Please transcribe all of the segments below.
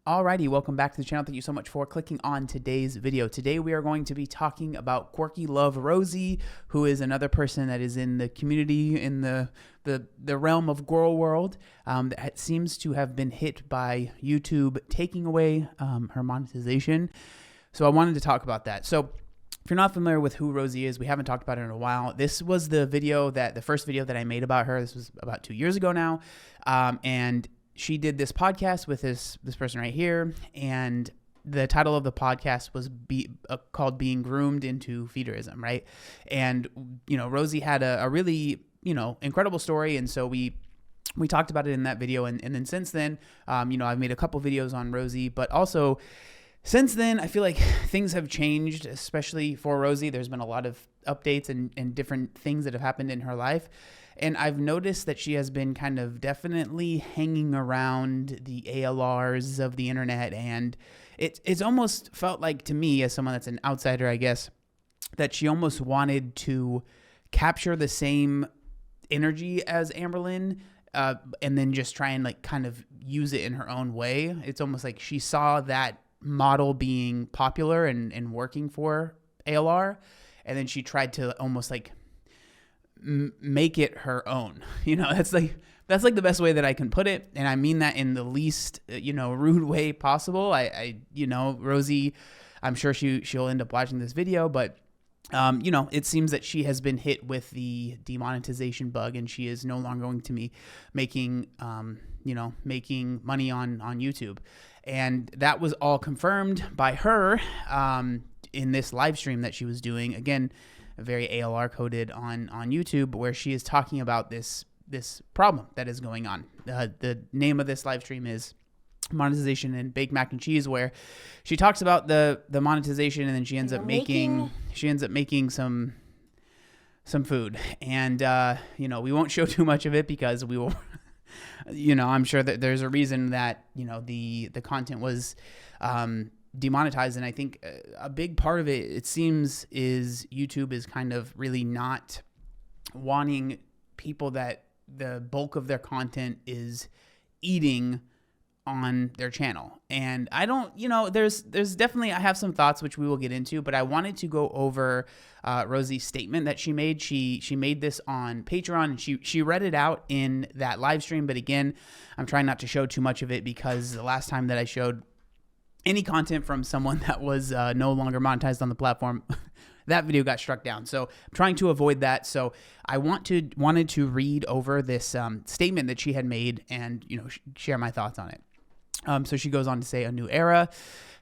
Alrighty, welcome back to the channel. Thank you so much for clicking on today's video. Today we are going to be talking about Quirky Love Rosie, who is another person that is in the community, in the realm of Girl World, that seems to have been hit by YouTube taking away her monetization. So I wanted to talk about that. So if you're not familiar with who Rosie is, we haven't talked about her in a while. This was the first video that I made about her. This was about 2 years ago now, and she did this podcast with this person right here, and the title of the podcast was called "Being Groomed into Feederism," right? And Rosie had a really incredible story, and so we talked about it in that video, and then since then, I've made a couple videos on Rosie, but also since then, I feel like things have changed, especially for Rosie. There's been a lot of updates and different things that have happened in her life. And I've noticed that she has been kind of definitely hanging around the ALRs of the internet. And it's almost felt like, to me, as someone that's an outsider, I guess, that she almost wanted to capture the same energy as Amberlynn, and then just try and kind of use it in her own way. It's almost like she saw that model being popular and working for ALR, and then she tried to almost make it her own. That's like the best way that I can put it, and I mean that in the least rude way possible. I Rosie, I'm sure she'll end up watching this video, but it seems that she has been hit with the demonetization bug, and she is no longer going to be making money on YouTube. And that was all confirmed by her in this live stream that she was doing. Again, very ALR coded on YouTube, where she is talking about this problem that is going on. The name of this live stream is Monetization and Baked Mac and Cheese, where she talks about the monetization, and then she ends up making some food. And we won't show too much of it because we will I'm sure that there's a reason that the content was demonetized, and I think a big part of it seems, is YouTube is kind of really not wanting people that the bulk of their content is eating on their channel. And I don't, there's definitely, I have some thoughts which we will get into, but I wanted to go over Rosie's statement that she made. She made this on Patreon, and she read it out in that live stream. But again, I'm trying not to show too much of it, because the last time that I showed any content from someone that was no longer monetized on the platform, that video got struck down. So I'm trying to avoid that. So I wanted to read over this statement that she had made, and share my thoughts on it. So she goes on to say, "A new era.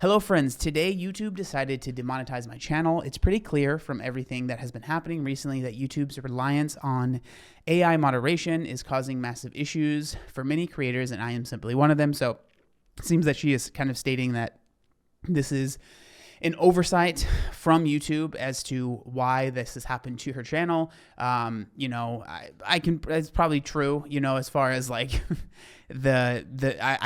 Hello friends, today YouTube decided to demonetize my channel. It's pretty clear from everything that has been happening recently that YouTube's reliance on AI moderation is causing massive issues for many creators, and I am simply one of them." So it seems that she is kind of stating that this is an oversight from YouTube as to why this has happened to her channel. It's probably true, as far as I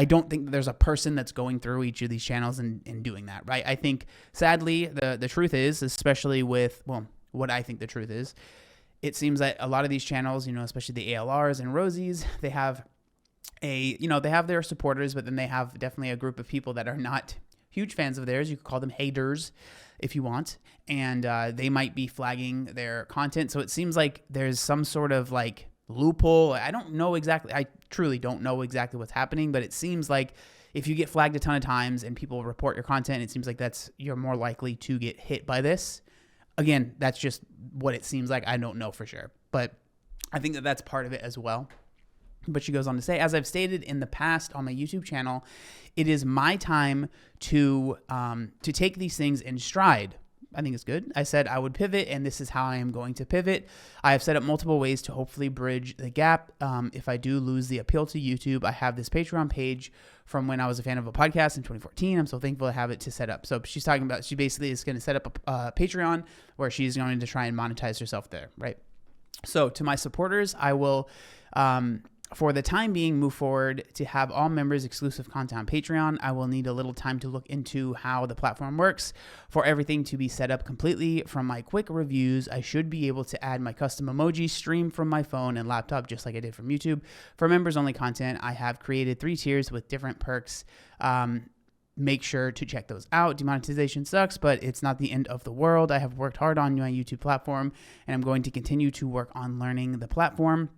don't think there's a person that's going through each of these channels and doing that, right? I think sadly, the truth is, especially with, what I think the truth is, it seems that a lot of these channels, especially the ALRs and Rosies, they have they have their supporters, but then they have definitely a group of people that are not huge fans of theirs. You could call them haters if you want. And they might be flagging their content. So it seems like there's some sort of loophole. I don't know exactly. I truly don't know exactly what's happening, but it seems like if you get flagged a ton of times and people report your content, it seems like you're more likely to get hit by this. Again, that's just what it seems like. I don't know for sure, but I think that that's part of it as well. But she goes on to say, "As I've stated in the past on my YouTube channel, it is my time to take these things in stride." I think it's good. "I said I would pivot, and this is how I am going to pivot. I have set up multiple ways to hopefully bridge the gap. If I do lose the appeal to YouTube, I have this Patreon page from when I was a fan of a podcast in 2014. I'm so thankful to have it to set up." So she's talking about, she basically is going to set up a Patreon where she's going to try and monetize herself there, right? So to my supporters, I will, for the time being, move forward to have all members exclusive content on Patreon. I will need a little time to look into how the platform works for everything to be set up completely. From my quick reviews, I should be able to add my custom emoji stream from my phone and laptop, just like I did from YouTube. For members only content, I have created 3 tiers with different perks. make sure to check those out. Demonetization sucks, but it's not the end of the world. I have worked hard on my YouTube platform, and I'm going to continue to work on learning the platform,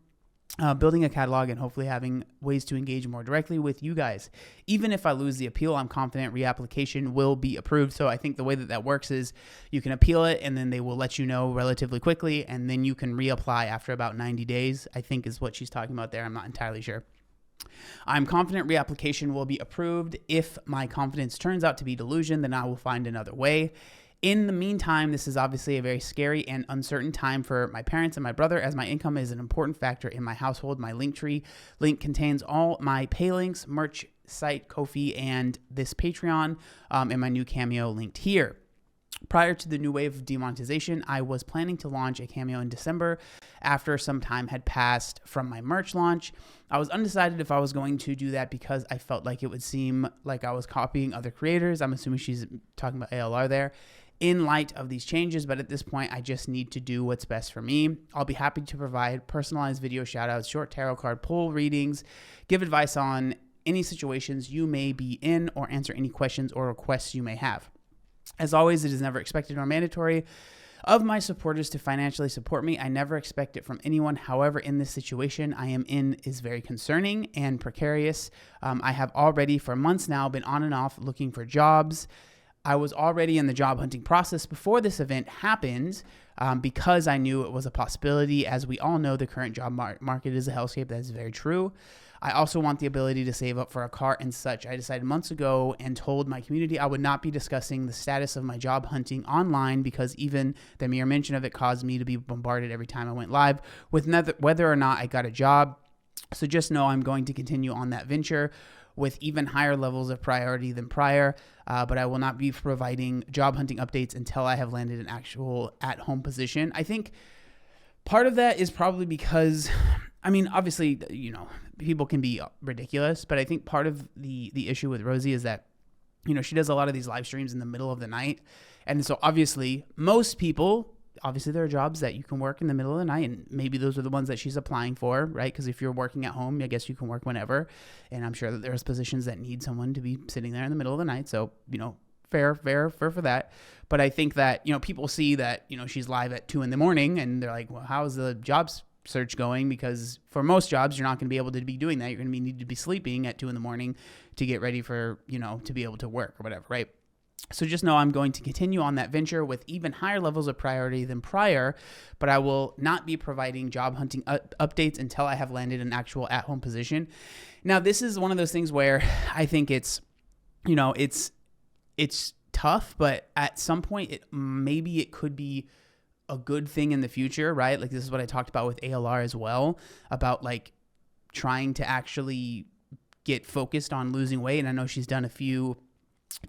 building a catalog, and hopefully having ways to engage more directly with you guys. Even if I lose the appeal, I'm confident reapplication will be approved. So I think the way that works is you can appeal it, and then they will let you know relatively quickly, and then you can reapply after about 90 days, I think is what she's talking about there. I'm not entirely sure. I'm confident reapplication will be approved. If my confidence turns out to be delusion, then I will find another way. In the meantime, this is obviously a very scary and uncertain time for my parents and my brother, as my income is an important factor in my household. My Linktree link contains all my pay links, merch site, Ko-fi, and this Patreon, and my new Cameo linked here. Prior to the new wave of demonetization, I was planning to launch a Cameo in December after some time had passed from my merch launch. I was undecided if I was going to do that because I felt like it would seem like I was copying other creators. I'm assuming she's talking about ALR there. In light of these changes, but at this point, I just need to do what's best for me. I'll be happy to provide personalized video shoutouts, short tarot card pull readings, give advice on any situations you may be in, or answer any questions or requests you may have. As always, it is never expected or mandatory of my supporters to financially support me. I never expect it from anyone. However, in this situation I am in is very concerning and precarious. I have already for months now been on and off looking for jobs. I was already in the job hunting process before this event happened, because I knew it was a possibility. As we all know, the current job market is a hellscape. That is very true. I also want the ability to save up for a car and such. I decided months ago and told my community I would not be discussing the status of my job hunting online, because even the mere mention of it caused me to be bombarded every time I went live with whether or not I got a job. So just know I'm going to continue on that venture with even higher levels of priority than prior, but I will not be providing job hunting updates until I have landed an actual at-home position. I think part of that is probably because, I mean, obviously, you know, people can be ridiculous, but I think part of the issue with Rosie is that, you know, she does a lot of these live streams in the middle of the night. And so obviously most people, obviously there are jobs that you can work in the middle of the night, and maybe those are the ones that she's applying for, right? Because if you're working at home, I guess you can work whenever. And I'm sure that there's positions that need someone to be sitting there in the middle of the night. So, you know, fair for that. But I think that, you know, people see that, you know, she's live at 2 a.m. and they're like, well, how's the jobs search going? Because for most jobs, you're not going to be able to be doing that. You're going to need to be sleeping at 2 a.m. to get ready for, you know, to be able to work or whatever, right? So just know I'm going to continue on that venture with even higher levels of priority than prior, but I will not be providing job hunting updates until I have landed an actual at-home position. Now, this is one of those things where I think it's, you know, it's tough, but at some point maybe it could be a good thing in the future, right? Like this is what I talked about with ALR as well, about like trying to actually get focused on losing weight. And I know she's done a few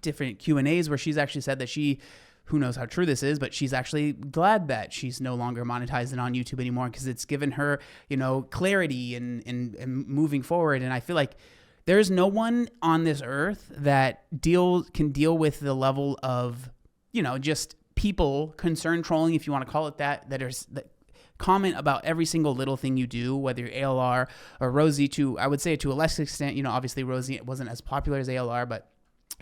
different Q&As where she's actually said that she, who knows how true this is, but she's actually glad that she's no longer monetizing on YouTube anymore, because it's given her, you know, clarity and moving forward. And I feel like there's no one on this earth that can deal with the level of, you know, just people concern trolling, if you want to call it that comment about every single little thing you do, whether you're ALR or Rosie, I would say to a less extent, you know, obviously Rosie wasn't as popular as ALR, but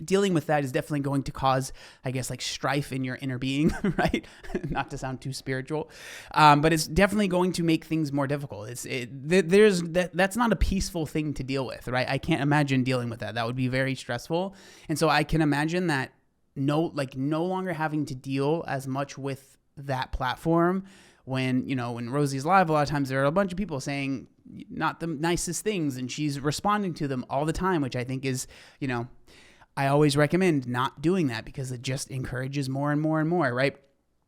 dealing with that is definitely going to cause, I guess, like strife in your inner being, right? Not to sound too spiritual, but it's definitely going to make things more difficult. That's not a peaceful thing to deal with, right? I can't imagine dealing with that. That would be very stressful. And so I can imagine that no longer having to deal as much with that platform when Rosie's live, a lot of times there are a bunch of people saying not the nicest things, and she's responding to them all the time, which I think is, you know, I always recommend not doing that because it just encourages more and more and more, right?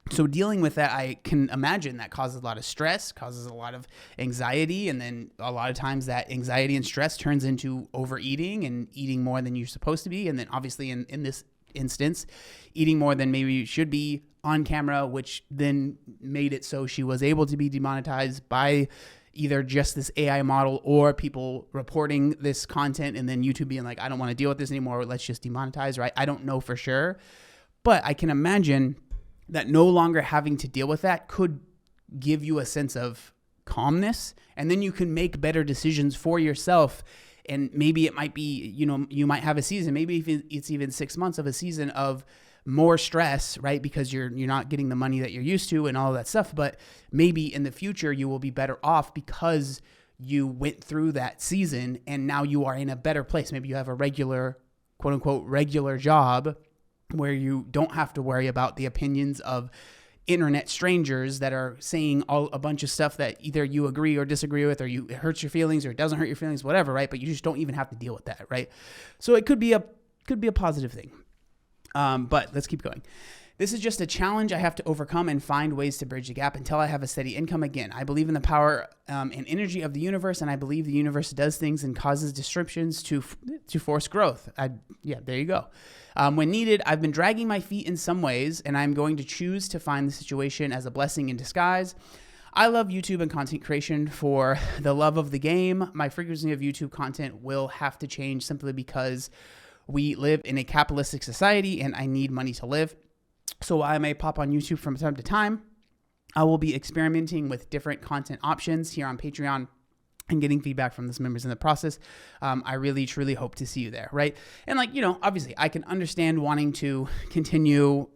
So dealing with that, I can imagine that causes a lot of stress, causes a lot of anxiety, and then a lot of times that anxiety and stress turns into overeating and eating more than you're supposed to be. And then obviously in this instance, eating more than maybe you should be on camera, which then made it so she was able to be demonetized by either just this AI model or people reporting this content and then YouTube being like, I don't want to deal with this anymore, let's just demonetize, right? I don't know for sure, but I can imagine that no longer having to deal with that could give you a sense of calmness, and then you can make better decisions for yourself And maybe it might be, you might have a season, maybe it's even 6 months of a season of more stress, right? Because you're not getting the money that you're used to and all of that stuff. But maybe in the future you will be better off because you went through that season and now you are in a better place. Maybe you have a regular, quote unquote, regular job where you don't have to worry about the opinions of internet strangers that are saying a bunch of stuff that either you agree or disagree with, or it hurts your feelings or it doesn't hurt your feelings, whatever, right? But you just don't even have to deal with that, right? So it could be a positive thing. But let's keep going. This is just a challenge I have to overcome and find ways to bridge the gap until I have a steady income again. I believe in the power and energy of the universe, and I believe the universe does things and causes disruptions to force growth. There you go. When needed, I've been dragging my feet in some ways, and I'm going to choose to find the situation as a blessing in disguise. I love YouTube and content creation for the love of the game. My frequency of YouTube content will have to change simply because we live in a capitalistic society and I need money to live. So while I may pop on YouTube from time to time, I will be experimenting with different content options here on Patreon and getting feedback from those members in the process. I really, truly hope to see you there, right? And obviously I can understand wanting to continue,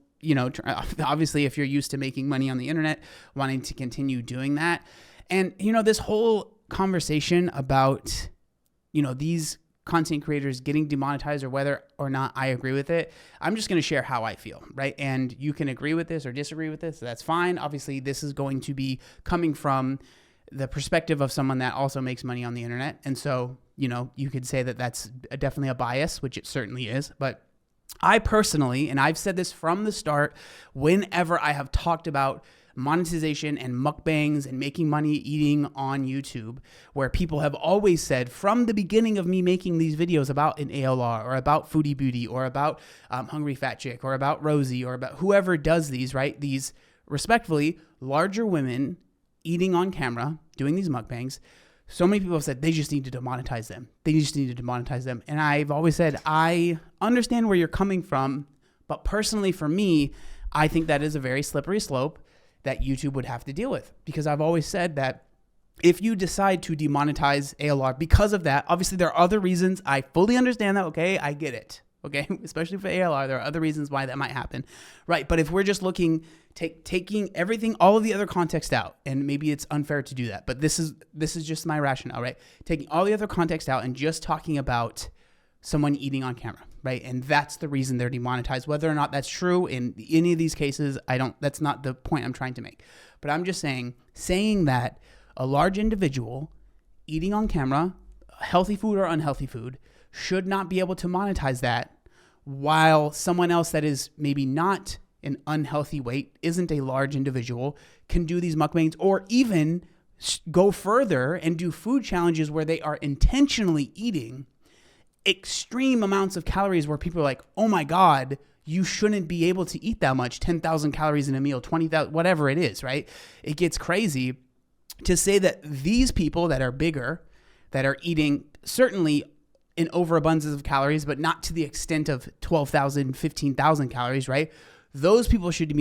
obviously if you're used to making money on the internet, wanting to continue doing that. And, this whole conversation about, these content creators getting demonetized or whether or not I agree with it, I'm just going to share how I feel, right? And you can agree with this or disagree with this. So that's fine. Obviously, this is going to be coming from the perspective of someone that also makes money on the internet. And so, you could say that that's definitely a bias, which it certainly is. But I personally, and I've said this from the start, whenever I have talked about monetization and mukbangs and making money eating on YouTube, where people have always said from the beginning of me making these videos about an ALR or about Foodie Beauty or about Hungry Fat Chick or about Rosie or about whoever does these, right? These respectfully larger women eating on camera, doing these mukbangs. So many people have said they just need to demonetize them. They just need to demonetize them. And I've always said, I understand where you're coming from, but personally for me, I think that is a very slippery slope that YouTube would have to deal with, because I've always said that if you decide to demonetize ALR because of that, obviously there are other reasons. I fully understand that. Okay. I get it. Okay. Especially for ALR, there are other reasons why that might happen. Right. But if we're just taking everything, all of the other context out, and maybe it's unfair to do that, but this is just my rationale, right? Taking all the other context out and just talking about someone eating on camera, right? And that's the reason they're demonetized. Whether or not that's true in any of these cases, that's not the point I'm trying to make. But I'm just saying that a large individual eating on camera, healthy food or unhealthy food, should not be able to monetize that, while someone else that is maybe not an unhealthy weight, isn't a large individual, can do these mukbangs or even go further and do food challenges where they are intentionally eating extreme amounts of calories where people are like, oh my God, you shouldn't be able to eat that much, 10,000 calories in a meal, 20,000, whatever it is, right? It gets crazy to say that these people that are bigger, that are eating certainly an overabundance of calories, but not to the extent of 12,000, 15,000 calories, right? Those people should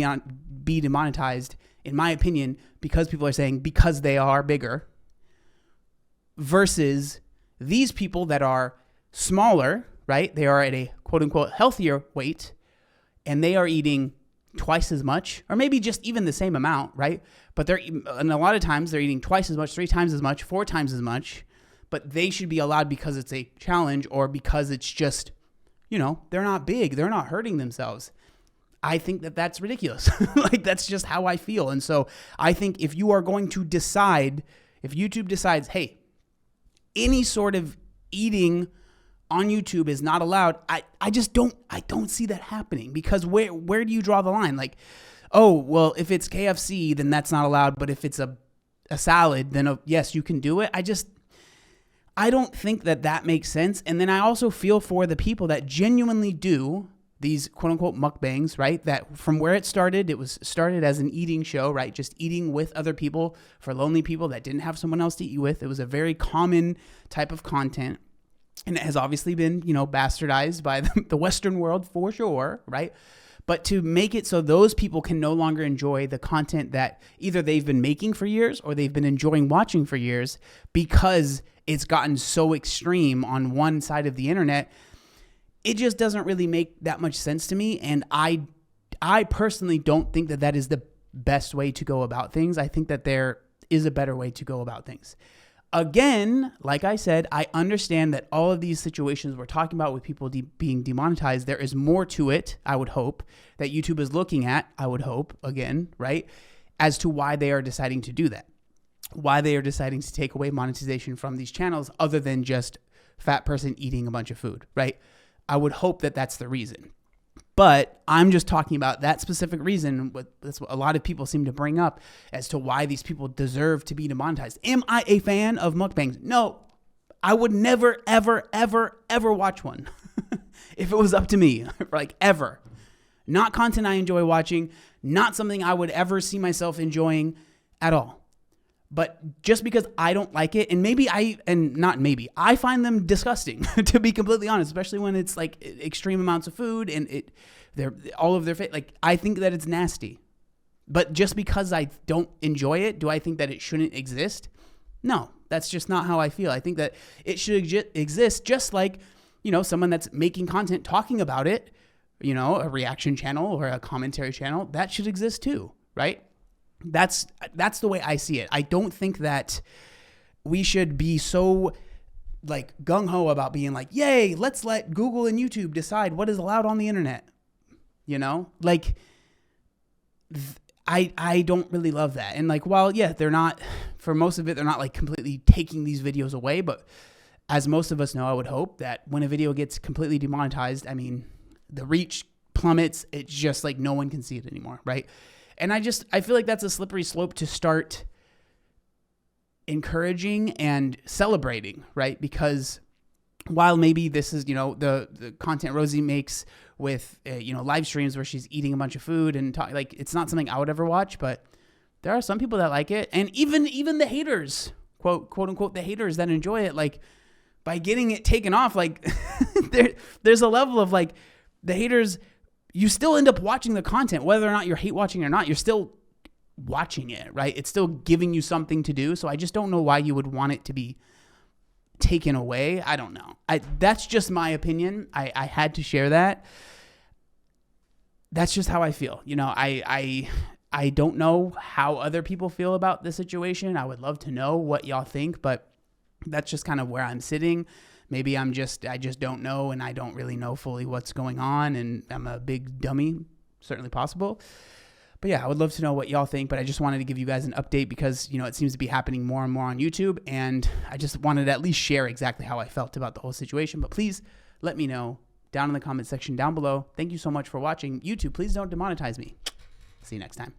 be demonetized, in my opinion, because people are saying because they are bigger, versus these people that are smaller, right? They are at a quote unquote healthier weight and they are eating twice as much, or maybe just even the same amount, right? But and a lot of times they're eating twice as much, 3 times as much, 4 times as much, but they should be allowed because it's a challenge or because it's just, they're not big. They're not hurting themselves. I think that that's ridiculous. That's just how I feel. And so I think if you are going to decide, if YouTube decides, hey, any sort of eating on YouTube is not allowed, I don't see that happening, because where do you draw the line? Like, oh, well, if it's KFC, then that's not allowed. But if it's a salad, then yes, you can do it. I don't think that makes sense. And then I also feel for the people that genuinely do these quote unquote mukbangs, right? That from where it was started as an eating show, right? Just eating with other people for lonely people that didn't have someone else to eat with. It was a very common type of content. And it has obviously been, bastardized by the Western world for sure, right? but to make it so those people can no longer enjoy the content that either they've been making for years or they've been enjoying watching for years because it's gotten so extreme on one side of the internet, it just doesn't really make that much sense to me. And I personally don't think that that is the best way to go about things. I think that there is a better way to go about things. Again, like I said, I understand that all of these situations we're talking about with people being demonetized, there is more to it, I would hope, that YouTube is looking at, I would hope, again, right, as to why they are deciding to do that, why they are deciding to take away monetization from these channels other than just fat person eating a bunch of food, right? I would hope that that's the reason. But I'm just talking about that specific reason. That's what a lot of people seem to bring up as to why these people deserve to be demonetized. Am I a fan of mukbangs? No, I would never, ever, ever, ever watch one if it was up to me, like ever. Not content I enjoy watching, not something I would ever see myself enjoying at all. But just because I don't like it, and I find them disgusting, to be completely honest, especially when it's like extreme amounts of food and they're all of their face. Like, I think that it's nasty. But just because I don't enjoy it, do I think that it shouldn't exist? No, that's just not how I feel. I think that it should exist just like, someone that's making content talking about it, a reaction channel or a commentary channel, that should exist too, right? That's the way I see it. I don't think that we should be so like gung-ho about being like, yay, let's let Google and YouTube decide what is allowed on the internet. Like I don't really love that. And like, while, yeah, they're not, for most of it, they're not like completely taking these videos away. But as most of us know, I would hope that when a video gets completely demonetized, I mean, the reach plummets. It's just like no one can see it anymore, right? And I feel like that's a slippery slope to start encouraging and celebrating, right? Because while maybe this is, the content Rosie makes with, live streams where she's eating a bunch of food and like, it's not something I would ever watch, but there are some people that like it. And even the haters, quote unquote, the haters that enjoy it, like by getting it taken off, like there's a level of like the haters, you still end up watching the content, whether or not you're hate watching or not, you're still watching it, right? It's still giving you something to do. So I just don't know why you would want it to be taken away. I don't know. That's just my opinion. I had to share that. That's just how I feel. I don't know how other people feel about the situation. I would love to know what y'all think, but that's just kind of where I'm sitting. Maybe I just don't know, and I don't really know fully what's going on, and I'm a big dummy, certainly possible. But yeah, I would love to know what y'all think, but I just wanted to give you guys an update because, it seems to be happening more and more on YouTube, and I just wanted to at least share exactly how I felt about the whole situation. But please let me know down in the comment section down below. Thank you so much for watching. YouTube, please don't demonetize me. See you next time.